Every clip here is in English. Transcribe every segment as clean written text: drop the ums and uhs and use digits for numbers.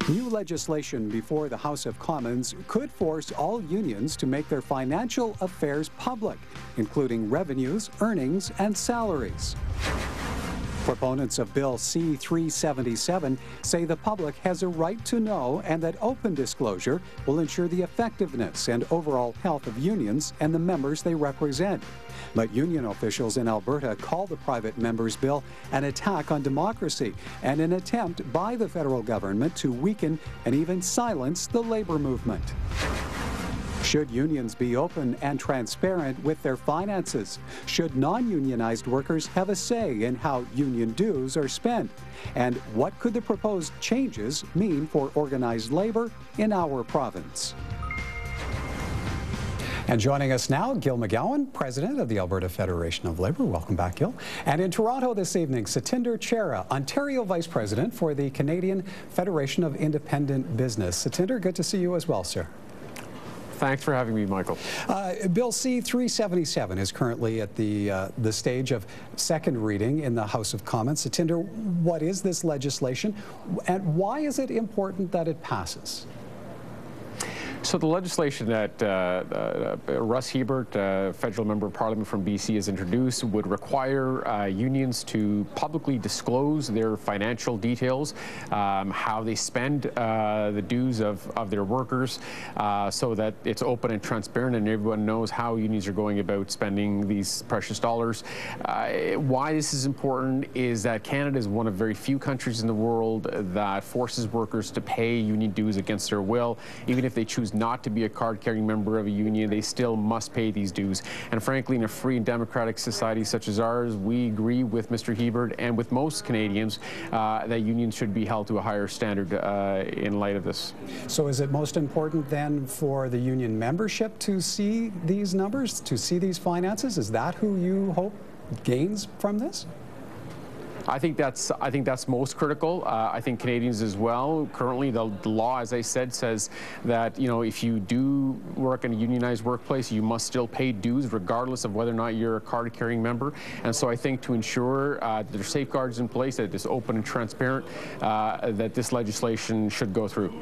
New legislation before the House of Commons could force all unions to make their financial affairs public, including revenues, earnings, and salaries. Proponents of Bill C-377 say the public has a right to know and that open disclosure will ensure the effectiveness and overall health of unions and the members they represent. But union officials in Alberta call the private members' bill an attack on democracy and an attempt by the federal government to weaken and even silence the labor movement. Should unions be open and transparent with their finances? Should non-unionized workers have a say in how union dues are spent? And what could the proposed changes mean for organized labor in our province? And joining us now, Gil McGowan, President of the Alberta Federation of Labour. Welcome back, Gil. And in Toronto this evening, Satinder Chera, Ontario Vice President for the Canadian Federation of Independent Business. Satinder, good to see you as well, sir. Thanks for having me, Michael. Bill C-377 is currently at the stage of second reading in the House of Commons. Satinder, what is this legislation, and why is it important that it passes? So the legislation that Russ Hebert, federal member of parliament from BC, has introduced would require unions to publicly disclose their financial details, how they spend the dues of their workers, so that it's open and transparent and everyone knows how unions are going about spending these precious dollars. Why this is important is that Canada is one of very few countries in the world that forces workers to pay union dues against their will. Even if they choose not to be a card-carrying member of a union, they still must pay these dues. And frankly, in a free and democratic society such as ours, we agree with Mr. Hebert and with most Canadians that unions should be held to a higher standard in light of this. So is it most important then for the union membership to see these numbers, to see these finances? Is that who you hope gains from this? I think that's most critical. I think Canadians as well. Currently, the law, as I said, says that if you do work in a unionized workplace, you must still pay dues regardless of whether or not you're a card-carrying member. And so I think to ensure that there are safeguards in place, that it's open and transparent, that this legislation should go through.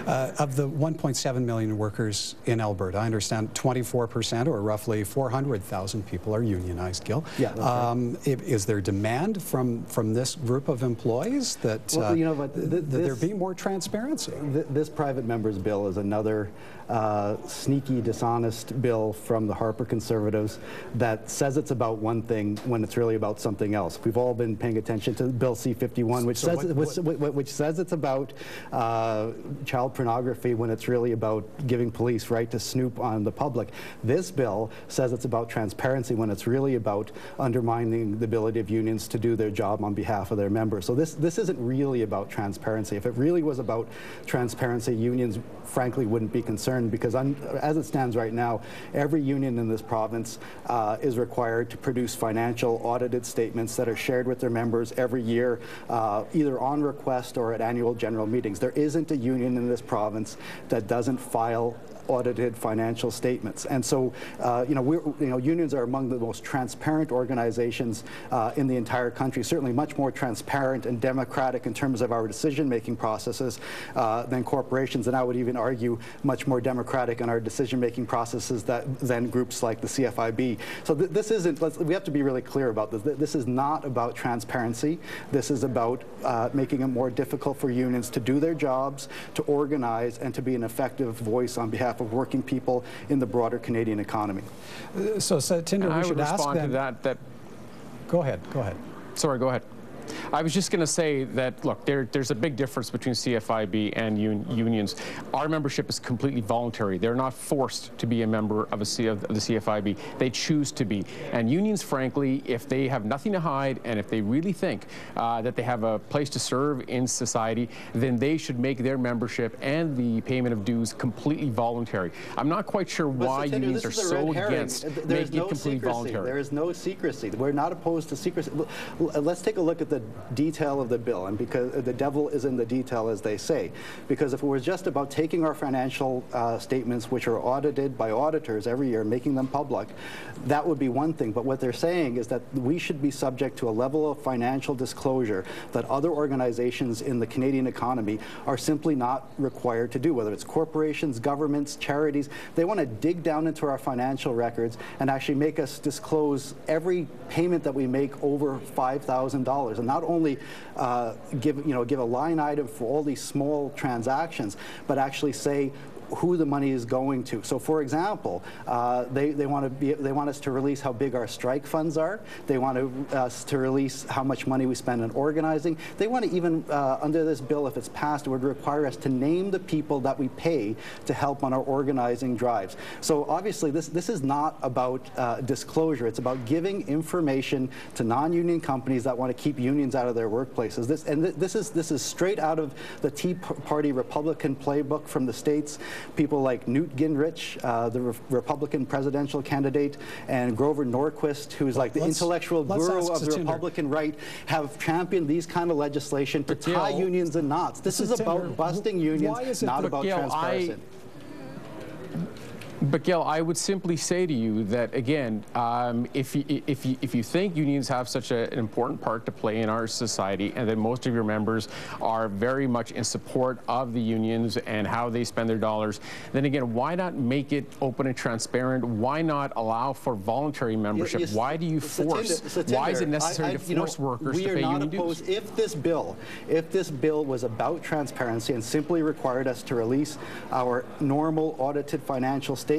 Of the 1.7 million workers in Alberta, I understand 24%, or roughly 400,000 people, are unionized, Gil. Yeah, that's right. Is there demand from this group of employees that, that there be more transparency? This private member's bill is another sneaky, dishonest bill from the Harper Conservatives that says it's about one thing when it's really about something else. We've all been paying attention to Bill C-51, which says it's about child pornography when it's really about giving police right to snoop on the public. This bill says it's about transparency when it's really about undermining the ability of unions to do their job on behalf of their members. So this isn't really about transparency. If it really was about transparency, unions frankly wouldn't be concerned, because as it stands right now, every union in this province is required to produce financial audited statements that are shared with their members every year, either on request or at annual general meetings. There isn't a union in this province that doesn't file audited financial statements. And so, unions are among the most transparent organizations in the entire country, certainly much more transparent and democratic in terms of our decision-making processes than corporations, and I would even argue much more democratic in our decision-making processes than groups like the CFIB. So this isn't, we have to be really clear about this. This is not about transparency. This is about making it more difficult for unions to do their jobs, to organize, and to be an effective voice on behalf of working people in the broader Canadian economy. So Tinder, we should ask them. Go ahead. Sorry, go ahead. I was just going to say that, look, there's a big difference between CFIB and unions. Our membership is completely voluntary. They're not forced to be a member of the CFIB. They choose to be. And unions, frankly, if they have nothing to hide and if they really think that they have a place to serve in society, then they should make their membership and the payment of dues completely voluntary. I'm not quite sure why unions are so against making it completely voluntary. There is no secrecy. We're not opposed to secrecy. Let's take a look at the detail of the bill, and because the devil is in the detail, as they say. Because if it was just about taking our financial statements, which are audited by auditors every year, making them public, that would be one thing. But what they're saying is that we should be subject to a level of financial disclosure that other organizations in the Canadian economy are simply not required to do, whether it's corporations, governments, charities. They want to dig down into our financial records and actually make us disclose every payment that we make over $5,000, and not only give a line item for all these small transactions, but actually say who the money is going to. So, for example, they want us to release how big our strike funds are. They want us to release how much money we spend on organizing. They want to even, under this bill, if it's passed, it would require us to name the people that we pay to help on our organizing drives. So, obviously, this is not about disclosure. It's about giving information to non-union companies that want to keep unions out of their workplaces. This is straight out of the Tea Party Republican playbook from the States. People like Newt Gingrich, the Republican presidential candidate, and Grover Norquist, who's like the intellectual guru of the Republican right, have championed these kind of legislation to tie unions in knots. This is about busting unions, not about transparency. But Gil, I would simply say to you that, again, if you think unions have such an important part to play in our society, and that most of your members are very much in support of the unions and how they spend their dollars, then again, why not make it open and transparent? Why not allow for voluntary membership? Why do you force? Why is it necessary to force workers to pay union dues? If this bill was about transparency and simply required us to release our normal audited financial statements,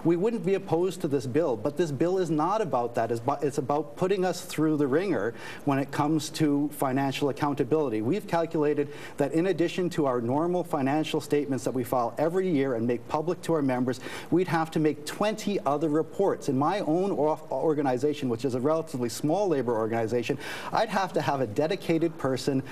we wouldn't be opposed to this bill. But this bill is not about that. It's about putting us through the ringer when it comes to financial accountability. We've calculated that in addition to our normal financial statements that we file every year and make public to our members, we'd have to make 20 other reports. In my own organization, which is a relatively small labor organization, I'd have to have a dedicated person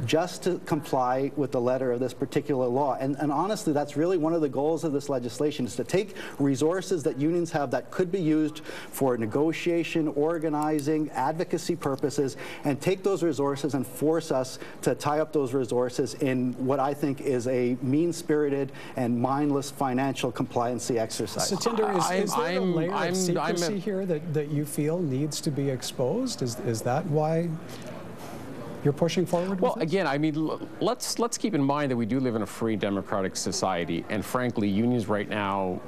just to comply with the letter of this particular law. And honestly, that's really one of the goals of this legislation, is to take resources that unions have that could be used for negotiation, organizing, advocacy purposes, and take those resources and force us to tie up those resources in what I think is a mean-spirited and mindless financial compliancy exercise. Satinder, is there a layer of secrecy here that you feel needs to be exposed? Is that why you're pushing forward? Well, again, I mean, let's keep in mind that we do live in a free democratic society, and frankly, unions right now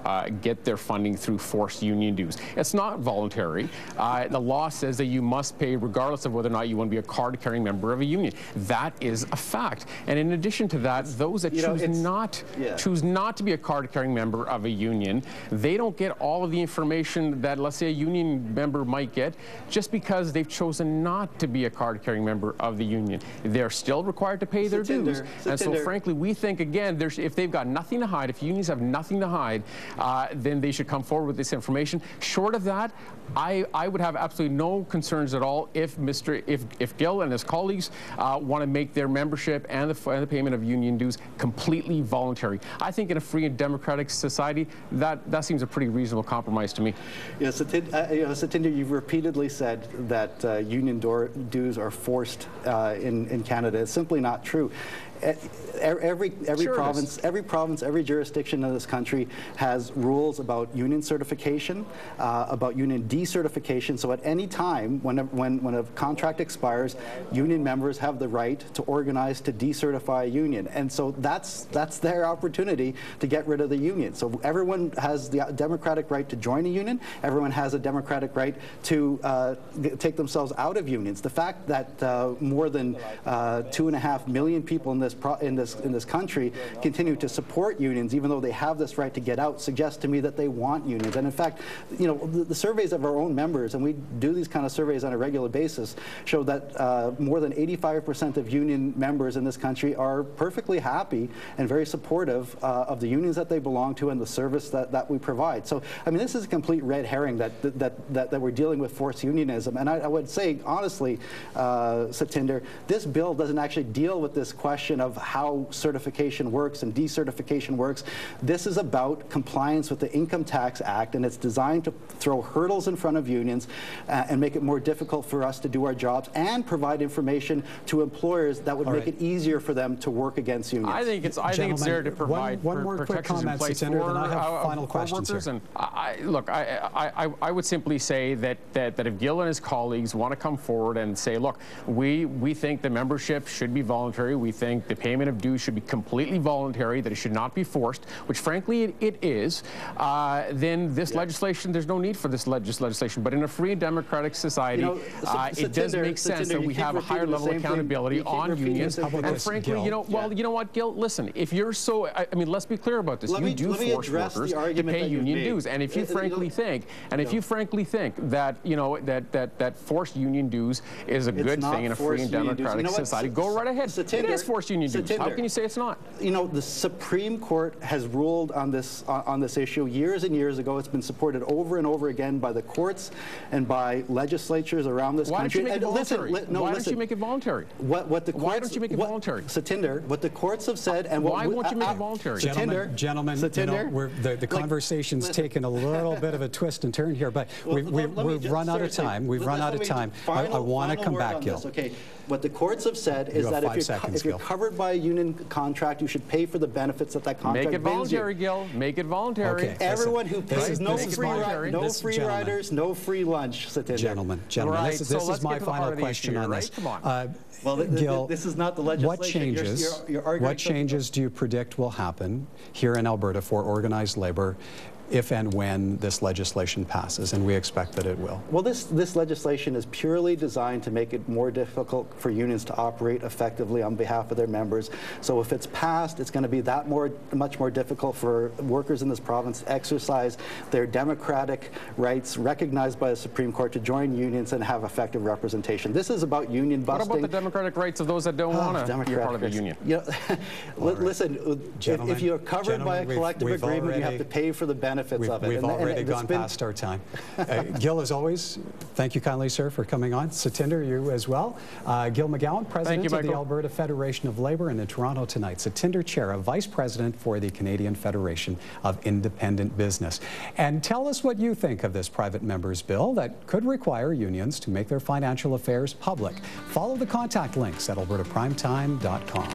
get their funding through forced union dues. It's not voluntary. The law says that you must pay regardless of whether or not you want to be a card-carrying member of a union. That is a fact. And in addition to that, those that choose not to be a card-carrying member of a union, they don't get all of the information that, let's say, a union member might get just because they've chosen not to be a card-carrying member of the union. They're still required to pay their dues. And so, frankly, we think, again, if they've got nothing to hide, if unions have nothing to hide, then they should come forward with this information. Short of that, I would have absolutely no concerns at all if Gil and his colleagues want to make their membership and the payment of union dues completely voluntary. I think in a free and democratic society, that seems a pretty reasonable compromise to me. Yes, Satinder, you've repeatedly said that union dues are forced in Canada. It's simply not true. Every province, every jurisdiction in this country has rules about union certification, about union decertification. So at any time when a contract expires, union members have the right to organize to decertify a union. And so that's their opportunity to get rid of the union. So everyone has the democratic right to join a union. Everyone has a democratic right to take themselves out of unions. The fact that more than 2.5 million people in this country continue to support unions, even though they have this right to get out, suggests to me that they want unions. And in fact, you know, the surveys of our own members, and we do these kind of surveys on a regular basis, show that more than 85% of union members in this country are perfectly happy and very supportive of the unions that they belong to and the service that we provide. So, I mean, this is a complete red herring that we're dealing with forced unionism. And I would say, honestly, Satinder, this bill doesn't actually deal with this question information of how certification works and decertification works. This is about compliance with the Income Tax Act, and it's designed to throw hurdles in front of unions and make it more difficult for us to do our jobs and provide information to employers that would make it easier for them to work against unions. I think it's there to provide one more protections quick in place comment, for, then I have final questions workers. here. And look, I would simply say that if Gil and his colleagues want to come forward and say, look, we think the membership should be voluntary, we think the payment of dues should be completely voluntary, that it should not be forced, which frankly it is, then this legislation, there's no need for this legislation. But in a free and democratic society, it does make sense that we have a higher level of accountability on unions. And frankly, you know what, Gil, listen, if you're so, I mean, let's be clear about this. You do force workers to pay union dues, and if you frankly think, that that forced union dues is a good thing in a free and democratic society, go right ahead. It is forced union dues. How can you say it's not? You know, the Supreme Court has ruled on this issue years and years ago. It's been supported over and over again by the courts and by legislatures around this country. Why don't you make it voluntary? Why don't you make it voluntary? Satinder, what the courts have said, and why won't you make it voluntary? Gentlemen, the conversation's taken a little bit of a twist and turn here, but we've run out of time. We've run out of time. I want to come back, Gil. Okay. What the courts have said is that if you're covered by a union contract, you should pay for the benefits that contract brings you. Make it voluntary, Gil. Make it voluntary. Okay. Everyone who pays, no free riders, no free lunch, Satinder. Gentlemen, right. this is my final question on this. Come on. Well, Gil, this is not the legislation. What changes do you predict will happen here in Alberta for organized labor if and when this legislation passes, and we expect that it will? Well, this legislation is purely designed to make it more difficult for unions to operate effectively on behalf of their members. So if it's passed, it's going to be much more difficult for workers in this province to exercise their democratic rights recognized by the Supreme Court to join unions and have effective representation. This is about union busting. What about the democratic rights of those that don't want to be part of a union? You know, listen, if you're covered by a collective agreement, you have to pay for the benefits of it. We've already gone past our time. Gil, as always, thank you kindly, sir, for coming on. Satinder, you as well. Gil McGowan, President of the Alberta Federation of Labour, and in Toronto tonight, Satinder Chera, Vice President for the Canadian Federation of Independent Business. And tell us what you think of this private member's bill that could require unions to make their financial affairs public. Follow the contact links at albertaprimetime.com.